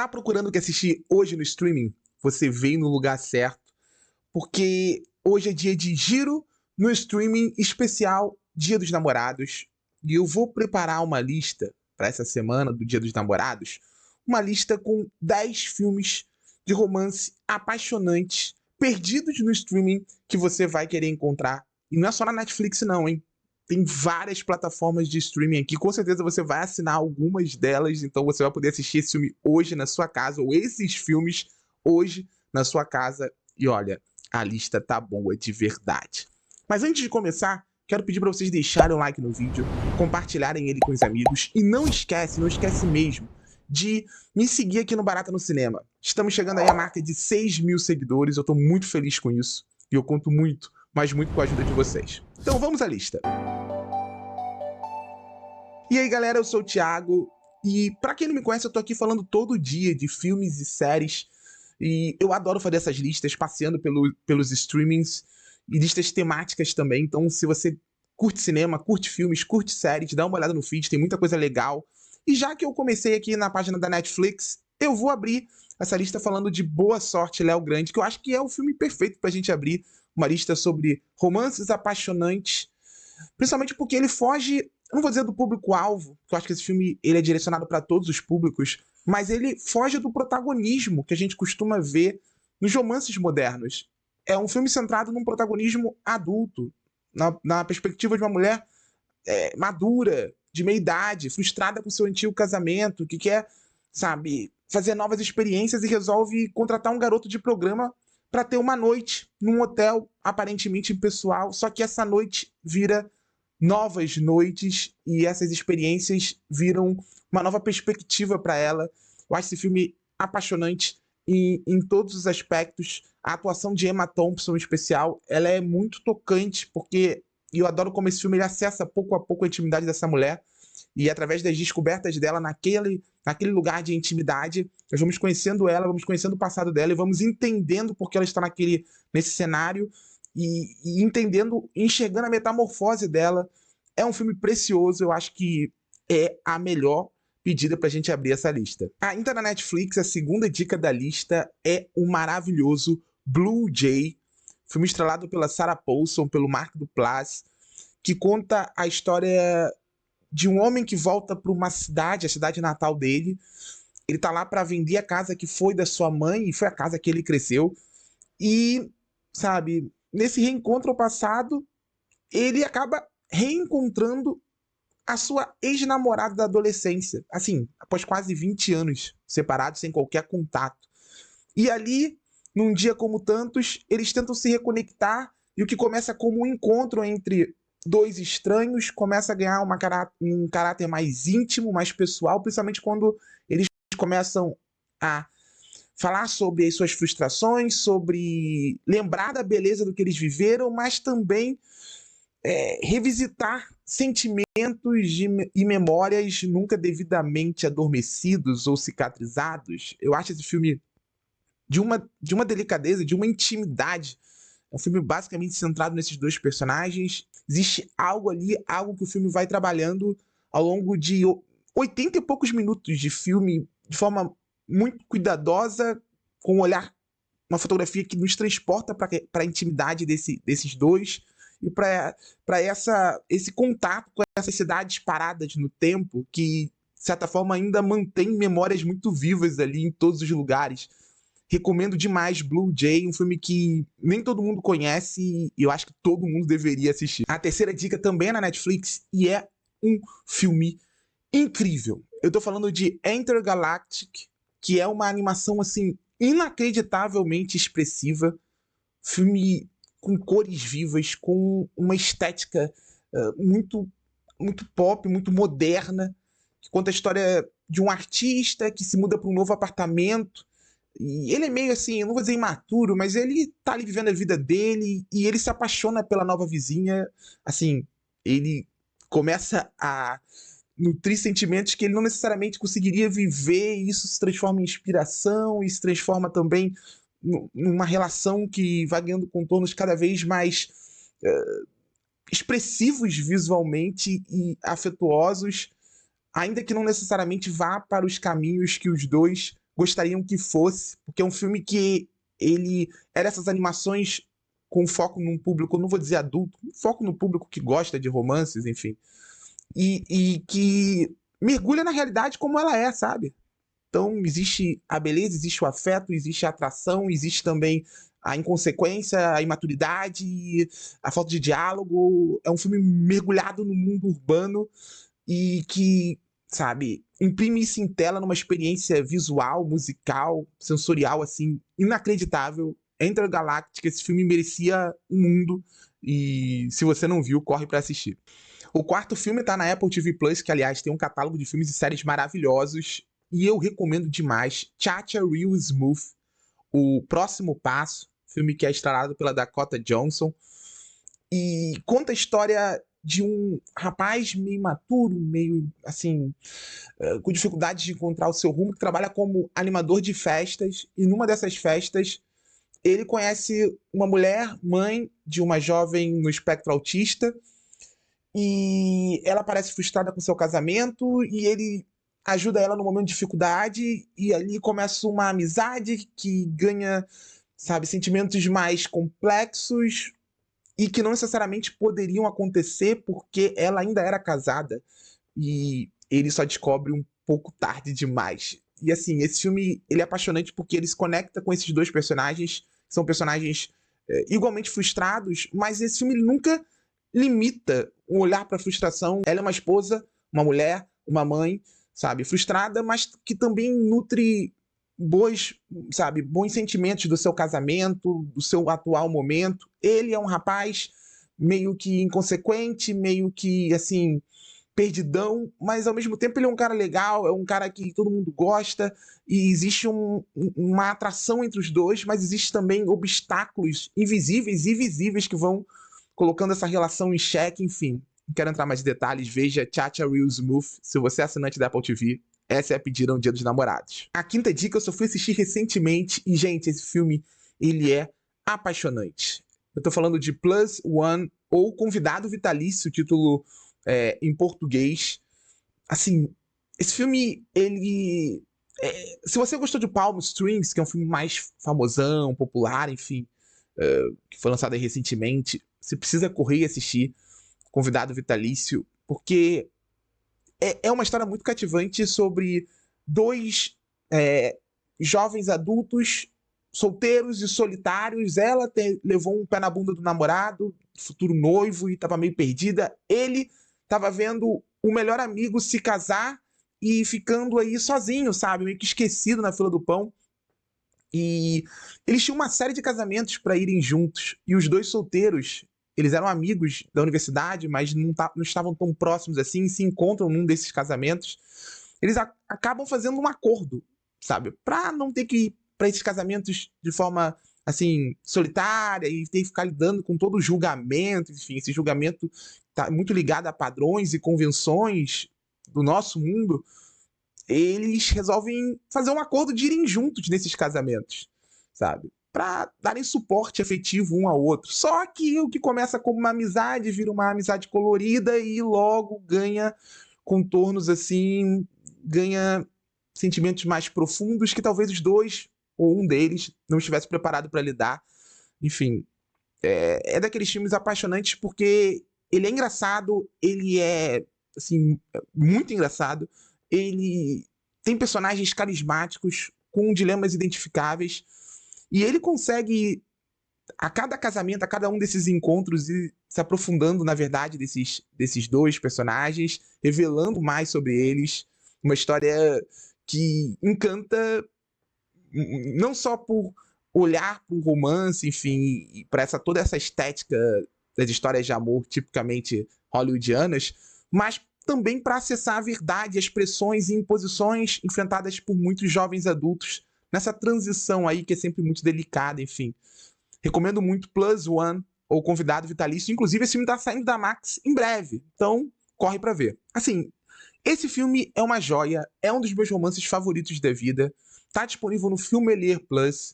Tá procurando o que assistir hoje no streaming? Você veio no lugar certo, porque hoje é dia de giro no streaming especial Dia dos Namorados. E eu vou preparar uma lista para essa semana do Dia dos Namorados, uma lista com 10 filmes de romance apaixonantes, perdidos no streaming, que você vai querer encontrar. E não é só na Netflix não, hein? Tem várias plataformas de streaming aqui. Com certeza você vai assinar algumas delas, então você vai poder assistir esse filme hoje na sua casa, ou esses filmes hoje na sua casa. E olha, a lista tá boa de verdade. Mas antes de começar, quero pedir para vocês deixarem um like no vídeo, compartilharem ele com os amigos e não esquece mesmo, de me seguir aqui no Barata no Cinema. Estamos chegando aí à marca de 6.000 seguidores, eu tô muito feliz com isso e eu conto muito, mas muito com a ajuda de vocês. Então vamos à lista. E aí galera, eu sou o Thiago e pra quem não me conhece eu tô aqui falando todo dia de filmes e séries e eu adoro fazer essas listas, passeando pelos streamings e listas temáticas também. Então se você curte cinema, curte filmes, curte séries, dá uma olhada no feed, tem muita coisa legal. E já que eu comecei aqui na página da Netflix, eu vou abrir essa lista falando de Boa Sorte, Léo Grande, que eu acho que é o filme perfeito pra gente abrir uma lista sobre romances apaixonantes, principalmente porque ele foge, eu não vou dizer do público-alvo, que eu acho que esse filme ele é direcionado para todos os públicos, mas ele foge do protagonismo que a gente costuma ver nos romances modernos. É um filme centrado num protagonismo adulto, na perspectiva de uma mulher madura, de meia idade, frustrada com seu antigo casamento, que quer, sabe, fazer novas experiências e resolve contratar um garoto de programa para ter uma noite num hotel aparentemente impessoal, só que essa noite vira novas noites e essas experiências viram uma nova perspectiva para ela. Eu acho esse filme apaixonante em todos os aspectos. A atuação de Emma Thompson, em especial, ela é muito tocante, porque eu adoro como esse filme ele acessa pouco a pouco a intimidade dessa mulher e através das descobertas dela naquele lugar de intimidade, nós vamos conhecendo ela, vamos conhecendo o passado dela e vamos entendendo por que ela está nesse cenário e entendendo, enxergando a metamorfose dela. É um filme precioso, eu acho que é a melhor pedida pra gente abrir essa lista. Ainda na Netflix, a segunda dica da lista é o maravilhoso Blue Jay, filme estrelado pela Sarah Paulson, pelo Mark Duplass, que conta a história de um homem que volta para uma cidade, a cidade natal dele. Ele tá lá para vender a casa que foi da sua mãe e foi a casa que ele cresceu. E, sabe, nesse reencontro ao passado, ele acaba reencontrando a sua ex-namorada da adolescência, assim, após quase 20 anos separados, sem qualquer contato. E ali, num dia como tantos, eles tentam se reconectar e o que começa como um encontro entre dois estranhos começa a ganhar um caráter mais íntimo, mais pessoal, principalmente quando eles começam a falar sobre as suas frustrações, sobre lembrar da beleza do que eles viveram, mas também revisitar sentimentos e memórias nunca devidamente adormecidos ou cicatrizados. Eu acho esse filme de uma delicadeza, de uma intimidade. É um filme basicamente centrado nesses dois personagens. Existe algo ali, algo que o filme vai trabalhando ao longo de 80 e poucos minutos de filme, de forma muito cuidadosa, com um olhar, uma fotografia que nos transporta para a intimidade desses dois e para esse contato com essas cidades paradas no tempo que, de certa forma, ainda mantém memórias muito vivas ali em todos os lugares. Recomendo demais Blue Jay, um filme que nem todo mundo conhece e eu acho que todo mundo deveria assistir. A terceira dica também é na Netflix e é um filme incrível. Eu tô falando de Intergalactic, que é uma animação assim inacreditavelmente expressiva, filme com cores vivas, com uma estética muito muito pop, muito moderna, que conta a história de um artista que se muda para um novo apartamento. E ele é meio assim, eu não vou dizer imaturo, mas ele tá ali vivendo a vida dele e ele se apaixona pela nova vizinha. Assim, ele começa a nutrir sentimentos que ele não necessariamente conseguiria viver, e isso se transforma em inspiração e se transforma também numa relação que vai ganhando contornos cada vez mais expressivos visualmente e afetuosos, ainda que não necessariamente vá para os caminhos que os dois gostariam que fosse, porque é um filme que ele era essas animações com foco num público, eu não vou dizer adulto, foco no público que gosta de romances, enfim, e que mergulha na realidade como ela é, sabe? Então, existe a beleza, existe o afeto, existe a atração, existe também a inconsequência, a imaturidade, a falta de diálogo. É um filme mergulhado no mundo urbano e que, sabe, imprime isso em tela numa experiência visual, musical, sensorial, assim, inacreditável. Intergaláctica, esse filme merecia um mundo e se você não viu, corre pra assistir. O quarto filme tá na Apple TV Plus, que aliás tem um catálogo de filmes e séries maravilhosos e eu recomendo demais Cha-Cha Real Smooth, O Próximo Passo, filme que é estrelado pela Dakota Johnson e conta a história de um rapaz meio imaturo, meio assim, com dificuldade de encontrar o seu rumo, que trabalha como animador de festas e numa dessas festas ele conhece uma mulher, mãe de uma jovem no espectro autista, e ela parece frustrada com seu casamento e ele ajuda ela no momento de dificuldade e ali começa uma amizade que ganha, sabe, sentimentos mais complexos e que não necessariamente poderiam acontecer porque ela ainda era casada e ele só descobre um pouco tarde demais. E assim, esse filme ele é apaixonante porque ele se conecta com esses dois personagens, que são personagens igualmente frustrados, mas esse filme ele nunca limita o olhar para a frustração. Ela é uma esposa, uma mulher, uma mãe, sabe, frustrada, mas que também nutre boas, sabe, bons sentimentos do seu casamento, do seu atual momento. Ele é um rapaz meio que inconsequente, meio que assim, perdidão, mas ao mesmo tempo ele é um cara legal, é um cara que todo mundo gosta e existe uma atração entre os dois, mas existe também obstáculos invisíveis e visíveis que vão colocando essa relação em xeque, enfim. Não quero entrar mais em detalhes, veja Cha-Cha Real Smooth, se você é assinante da Apple TV, essa é a pedida no Dia dos Namorados. A quinta dica eu só fui assistir recentemente e, gente, esse filme, ele é apaixonante. Eu tô falando de Plus One, ou Convidado Vitalício, título em português. Assim, esse filme, ele... se você gostou de Palm Springs, que é um filme mais famosão, popular, enfim, que foi lançado aí recentemente, você precisa correr e assistir Convidado Vitalício, porque é uma história muito cativante sobre dois jovens adultos solteiros e solitários. Ela levou um pé na bunda do namorado, futuro noivo, e tava meio perdida. Ele tava vendo o melhor amigo se casar e ficando aí sozinho, sabe? Meio que esquecido na fila do pão. E eles tinham uma série de casamentos para irem juntos. E os dois solteiros, eles eram amigos da universidade, mas não estavam tão próximos assim, e se encontram num desses casamentos. Eles acabam fazendo um acordo, sabe? Pra não ter que ir pra esses casamentos de forma, assim, solitária e ter que ficar lidando com todo o julgamento, enfim, esse julgamento tá muito ligado a padrões e convenções do nosso mundo. Eles resolvem fazer um acordo de irem juntos nesses casamentos, sabe? Pra darem suporte afetivo um ao outro. Só que o que começa como uma amizade vira uma amizade colorida e logo ganha contornos assim, ganha sentimentos mais profundos que talvez os dois ou um deles não estivesse preparado para lidar. Enfim, é daqueles filmes apaixonantes porque ele é engraçado, ele é assim, muito engraçado, ele tem personagens carismáticos com dilemas identificáveis e ele consegue a cada casamento, a cada um desses encontros e se aprofundando na verdade desses dois personagens, revelando mais sobre eles, uma história que encanta não só por olhar para o romance, enfim, e para toda essa estética das histórias de amor tipicamente hollywoodianas, mas também para acessar a verdade, as pressões e imposições enfrentadas por muitos jovens adultos nessa transição aí que é sempre muito delicada, enfim. Recomendo muito Plus One ou Convidado Vitalício. Inclusive, esse filme tá saindo da Max em breve, então corre pra ver. Assim, esse filme é uma joia, é um dos meus romances favoritos da vida, tá disponível no Filmelier Plus.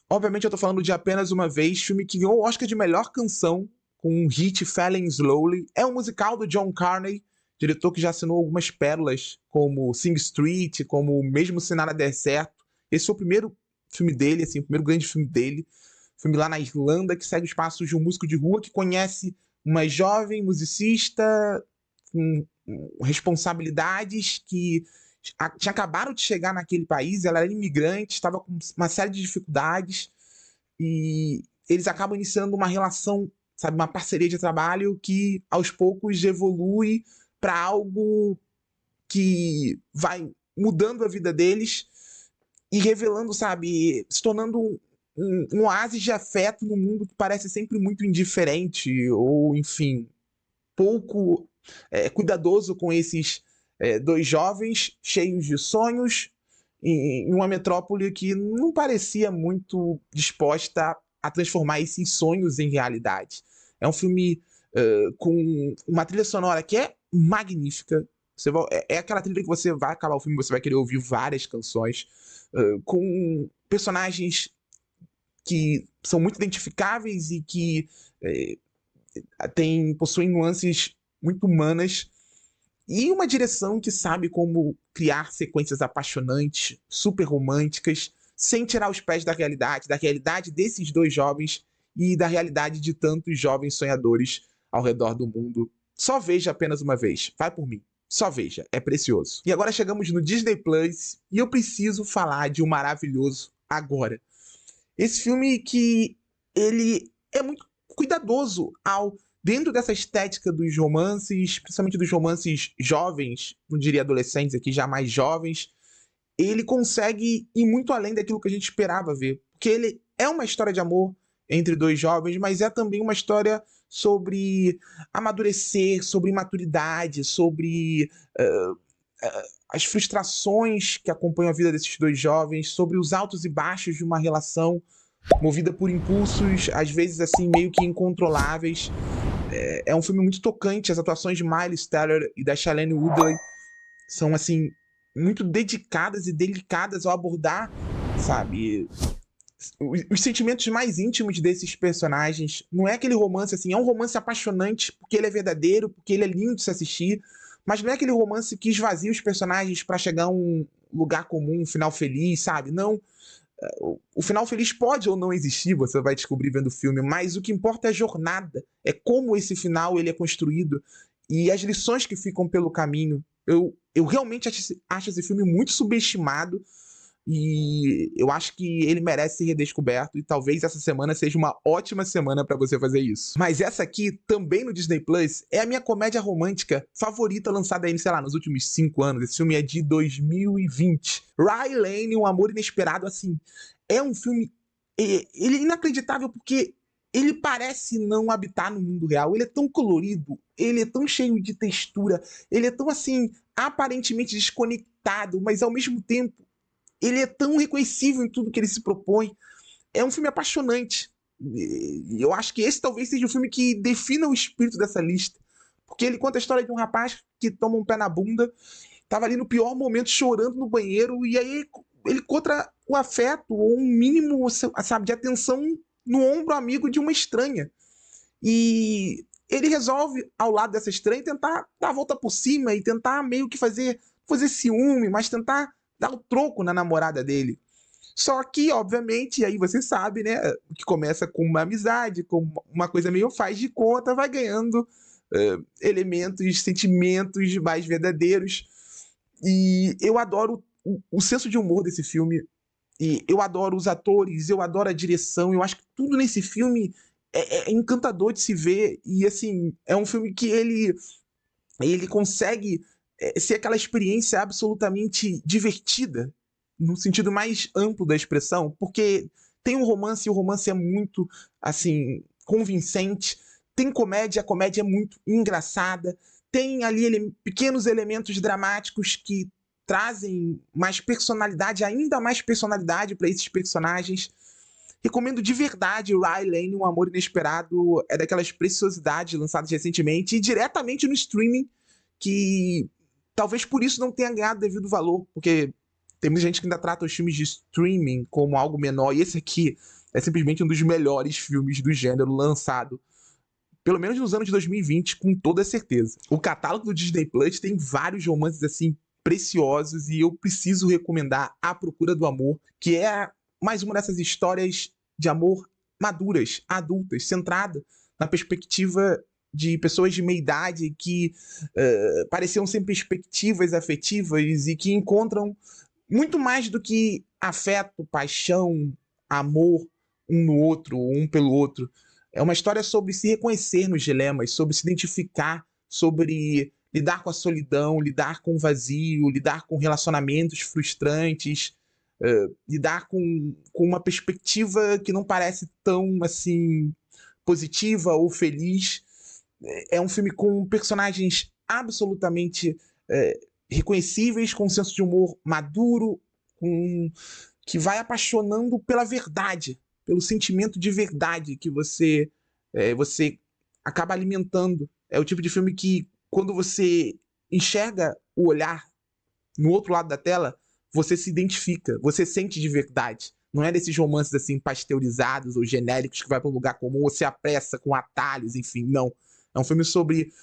Obviamente eu tô falando de Apenas Uma Vez, filme que ganhou o Oscar de melhor canção, com um hit Falling Slowly. É um musical do John Carney, diretor que já assinou algumas pérolas, como Sing Street, como Mesmo Se Nada Der Certo. Esse foi o primeiro filme dele, assim, o primeiro grande filme dele. Filme lá na Irlanda, que segue os passos de um músico de rua que conhece uma jovem musicista com responsabilidades que tinha acabado de chegar naquele país, ela era imigrante, estava com uma série de dificuldades e eles acabam iniciando uma relação, sabe, uma parceria de trabalho que aos poucos evolui para algo que vai mudando a vida deles e revelando, sabe, se tornando um oásis de afeto no mundo que parece sempre muito indiferente ou, enfim, pouco cuidadoso com esses dois jovens cheios de sonhos em uma metrópole que não parecia muito disposta a transformar esses sonhos em realidade. É um filme com uma trilha sonora que é magnífica. É aquela trilha que você vai acabar o filme, você vai querer ouvir várias canções, com personagens que são muito identificáveis e que possuem nuances muito humanas, e uma direção que sabe como criar sequências apaixonantes, super românticas, sem tirar os pés da realidade desses dois jovens e da realidade de tantos jovens sonhadores ao redor do mundo. Só veja apenas uma vez, vai por mim. Só veja, é precioso. E agora chegamos no Disney Plus e eu preciso falar de um maravilhoso agora. Esse filme que ele é muito cuidadoso ao dentro dessa estética dos romances, principalmente dos romances jovens, não diria adolescentes aqui, já mais jovens, ele consegue ir muito além daquilo que a gente esperava ver. Porque ele é uma história de amor entre dois jovens, mas é também uma história sobre amadurecer, sobre maturidade, sobre as frustrações que acompanham a vida desses dois jovens, sobre os altos e baixos de uma relação movida por impulsos, às vezes assim, meio que incontroláveis. É um filme muito tocante, as atuações de Miles Teller e da Shailene Woodley são, assim, muito dedicadas e delicadas ao abordar, sabe, os sentimentos mais íntimos desses personagens. Não é aquele romance, assim, é um romance apaixonante porque ele é verdadeiro, porque ele é lindo de se assistir, mas não é aquele romance que esvazia os personagens para chegar a um lugar comum, um final feliz, sabe? Não. O final feliz pode ou não existir, você vai descobrir vendo o filme, mas o que importa é a jornada, é como esse final ele é construído e as lições que ficam pelo caminho. Eu realmente acho esse filme muito subestimado e eu acho que ele merece ser redescoberto e talvez essa semana seja uma ótima semana para você fazer isso. Mas essa aqui, também no Disney Plus, é a minha comédia romântica favorita lançada aí, sei lá, nos últimos 5 anos. Esse filme é de 2020. Rye Lane, Um Amor Inesperado, assim, é um filme... Ele é inacreditável porque ele parece não habitar no mundo real. Ele é tão colorido, ele é tão cheio de textura, ele é tão, assim, aparentemente desconectado, mas ao mesmo tempo ele é tão reconhecível em tudo que ele se propõe. É um filme apaixonante. E eu acho que esse talvez seja o filme que defina o espírito dessa lista. Porque ele conta a história de um rapaz que toma um pé na bunda, tava ali no pior momento chorando no banheiro, e aí ele encontra o afeto, ou um mínimo, sabe, de atenção no ombro amigo de uma estranha. E ele resolve, ao lado dessa estranha, tentar dar a volta por cima e tentar meio que fazer ciúme, mas tentar dar o troco na namorada dele. Só que, obviamente, aí você sabe, né, que começa com uma amizade, com uma coisa meio faz de conta, vai ganhando elementos, sentimentos mais verdadeiros. E eu adoro o senso de humor desse filme, e eu adoro os atores, eu adoro a direção, eu acho que tudo nesse filme é encantador de se ver, e assim, é um filme que ele consegue ser aquela experiência absolutamente divertida, no sentido mais amplo da expressão, porque tem um romance e o romance é muito, assim, convincente, tem comédia, a comédia é muito engraçada, tem ali pequenos elementos dramáticos que trazem mais personalidade, ainda mais personalidade para esses personagens. Recomendo de verdade Rye Lane, Um Amor Inesperado, é daquelas preciosidades lançadas recentemente e diretamente no streaming, que talvez por isso não tenha ganhado devido valor, porque tem muita gente que ainda trata os filmes de streaming como algo menor, e esse aqui é simplesmente um dos melhores filmes do gênero lançado, pelo menos nos anos de 2020, com toda certeza. O catálogo do Disney Plus tem vários romances assim preciosos e eu preciso recomendar A Procura do Amor, que é mais uma dessas histórias de amor maduras, adultas, centrada na perspectiva de pessoas de meia idade que pareciam sem perspectivas afetivas e que encontram muito mais do que afeto, paixão, amor um no outro, um pelo outro. É uma história sobre se reconhecer nos dilemas, sobre se identificar, sobre lidar com a solidão, lidar com o vazio, lidar com relacionamentos frustrantes, lidar com uma perspectiva que não parece tão assim positiva ou feliz. É um filme com personagens absolutamente reconhecíveis, com um senso de humor maduro, que vai apaixonando pela verdade, pelo sentimento de verdade que você acaba alimentando. É o tipo de filme que, quando você enxerga o olhar no outro lado da tela, você se identifica, você sente de verdade. Não é desses romances assim pasteurizados ou genéricos que vai para um lugar comum, você apressa com atalhos, enfim, não. É um filme sobre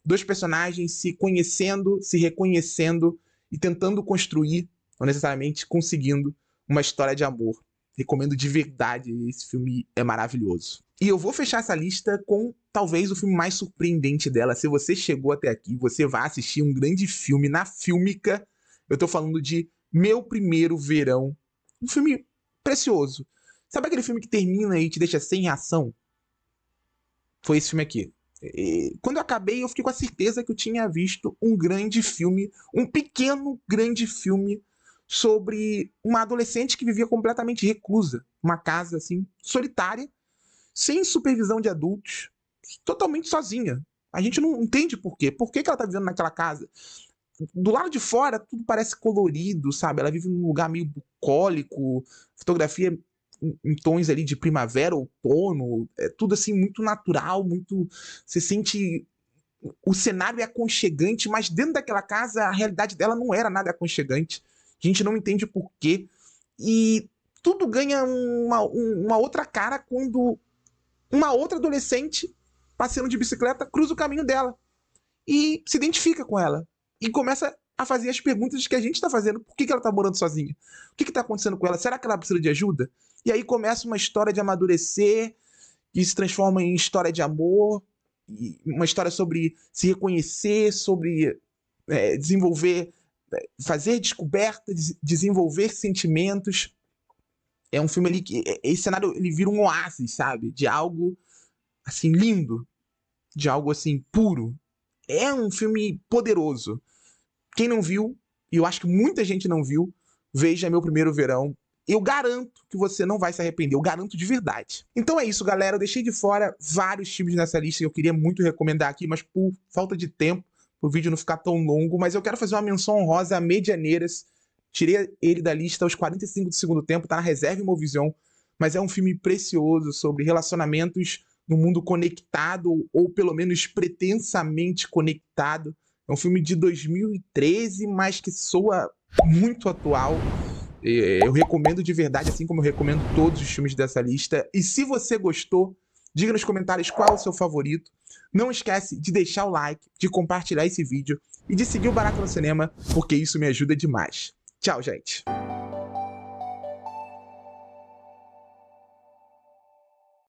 dois personagens se conhecendo, se reconhecendo e tentando construir, não necessariamente conseguindo, uma história de amor. Recomendo de verdade, esse filme é maravilhoso. E eu vou fechar essa lista com talvez o filme mais surpreendente dela. Se você chegou até aqui, você vai assistir um grande filme na Fílmica. Eu tô falando de Meu Primeiro Verão. Um filme precioso. Sabe aquele filme que termina e te deixa sem reação? Foi esse filme aqui. Quando eu acabei, eu fiquei com a certeza que eu tinha visto um grande filme, um pequeno grande filme sobre uma adolescente que vivia completamente reclusa, uma casa assim, solitária, sem supervisão de adultos, totalmente sozinha. A gente não entende por quê. Por que ela tá vivendo naquela casa? Do lado de fora, tudo parece colorido, sabe? Ela vive num lugar meio bucólico, fotografia em tons ali de primavera, outono, é tudo assim muito natural, muito... Você sente... O cenário é aconchegante, mas dentro daquela casa a realidade dela não era nada aconchegante. A gente não entende por quê. E tudo ganha uma outra cara quando uma outra adolescente, passeando de bicicleta, cruza o caminho dela e se identifica com ela. E começa a fazer as perguntas que a gente tá fazendo. Por que ela tá morando sozinha? O que tá acontecendo com ela? Será que ela precisa de ajuda? E aí começa uma história de amadurecer, que se transforma em história de amor, uma história sobre se reconhecer, sobre desenvolver, fazer descobertas, desenvolver sentimentos. É um filme ali que esse cenário ele vira um oásis, sabe? De algo assim lindo, de algo assim puro. É um filme poderoso. Quem não viu, e eu acho que muita gente não viu, veja Meu Primeiro Verão. Eu garanto que você não vai se arrepender, eu garanto de verdade. Então é isso, galera. Eu deixei de fora vários filmes nessa lista que eu queria muito recomendar aqui, mas por falta de tempo, o vídeo não ficar tão longo. Mas eu quero fazer uma menção honrosa a Medianeiras. Tirei ele da lista aos 45 do segundo tempo, tá na reserva Imovision. Mas é um filme precioso sobre relacionamentos no mundo conectado, ou pelo menos pretensamente conectado. É um filme de 2013, mas que soa muito atual. Eu recomendo de verdade, assim como eu recomendo todos os filmes dessa lista. E se você gostou, diga nos comentários qual é o seu favorito. Não esquece de deixar o like, de compartilhar esse vídeo e de seguir o Barato no Cinema, porque isso me ajuda demais. Tchau, gente!